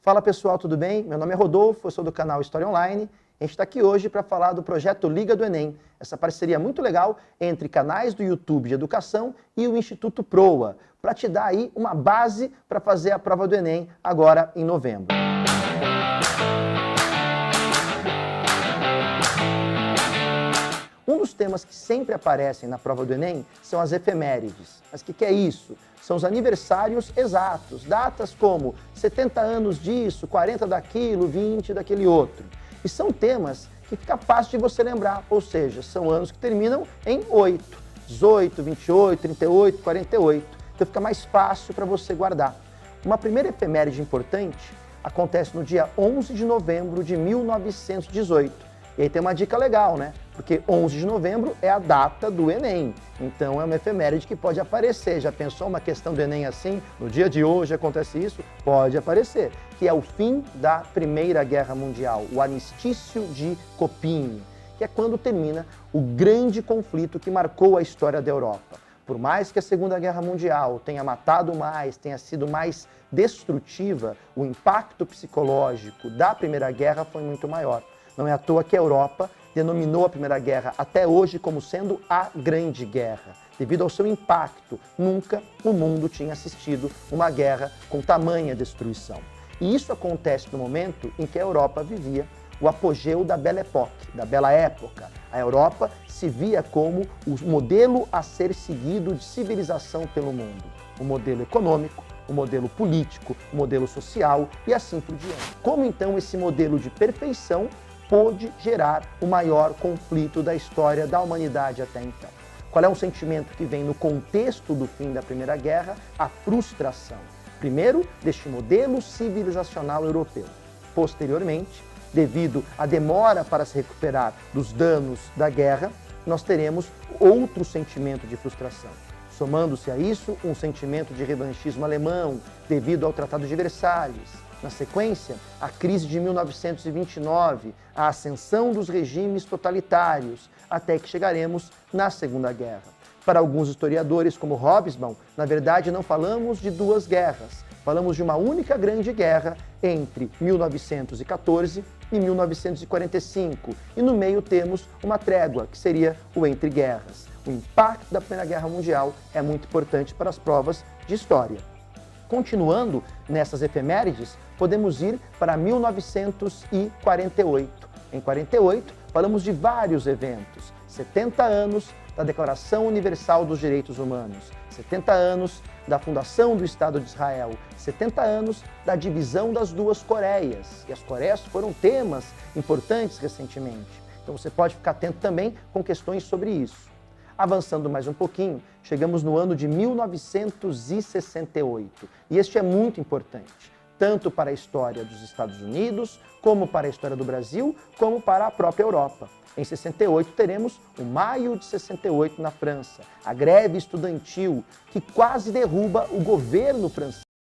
Fala pessoal, tudo bem? Meu nome é Rodolfo, eu sou do canal História Online. A gente está aqui hoje para falar do projeto Liga do Enem, essa parceria muito legal entre canais do YouTube de educação e o Instituto Proa, para te dar aí uma base para fazer a prova do Enem agora em novembro. Um dos temas que sempre aparecem na prova do Enem são as efemérides. Mas o que é isso? São os aniversários exatos, datas como 70 anos disso, 40 daquilo, 20 daquele outro. E são temas que fica fácil de você lembrar, ou seja, são anos que terminam em 8, 18, 28, 38, 48. Então fica mais fácil para você guardar. Uma primeira efeméride importante acontece no dia 11 de novembro de 1918. E aí tem uma dica legal, né? Porque 11 de novembro é a data do Enem. Então é uma efeméride que pode aparecer. Já pensou uma questão do Enem assim? No dia de hoje acontece isso? Pode aparecer. Que é o fim da Primeira Guerra Mundial, o armistício de Copini, que é quando termina o grande conflito que marcou a história da Europa. Por mais que a Segunda Guerra Mundial tenha matado mais, tenha sido mais destrutiva, o impacto psicológico da Primeira Guerra foi muito maior. Não é à toa que a Europa denominou a Primeira Guerra até hoje como sendo a Grande Guerra. Devido ao seu impacto, nunca o mundo tinha assistido uma guerra com tamanha destruição. E isso acontece no momento em que a Europa vivia o apogeu da Belle Époque, da Bela Época. A Europa se via como o modelo a ser seguido de civilização pelo mundo. O modelo econômico, o modelo político, o modelo social e assim por diante. Como então esse modelo de perfeição pôde gerar o maior conflito da história da humanidade até então? Qual é um sentimento que vem no contexto do fim da Primeira Guerra? A frustração. Primeiro, deste modelo civilizacional europeu. Posteriormente, devido à demora para se recuperar dos danos da guerra, nós teremos outro sentimento de frustração. Somando-se a isso, um sentimento de revanchismo alemão, devido ao Tratado de Versalhes. Na sequência, a crise de 1929, a ascensão dos regimes totalitários, até que chegaremos na Segunda Guerra. Para alguns historiadores, como Hobsbawm, na verdade não falamos de duas guerras, falamos de uma única grande guerra entre 1914 e 1945, e no meio temos uma trégua, que seria o entre guerras. O impacto da Primeira Guerra Mundial é muito importante para as provas de história. Continuando nessas efemérides, podemos ir para 1948. Em 48, falamos de vários eventos. 70 anos da Declaração Universal dos Direitos Humanos, 70 anos da fundação do Estado de Israel, 70 anos da divisão das duas Coreias. E as Coreias foram temas importantes recentemente. Então você pode ficar atento também com questões sobre isso. Avançando mais um pouquinho, chegamos no ano de 1968. E este é muito importante, tanto para a história dos Estados Unidos, como para a história do Brasil, como para a própria Europa. Em 68 teremos o Maio de 68 na França, a greve estudantil que quase derruba o governo francês.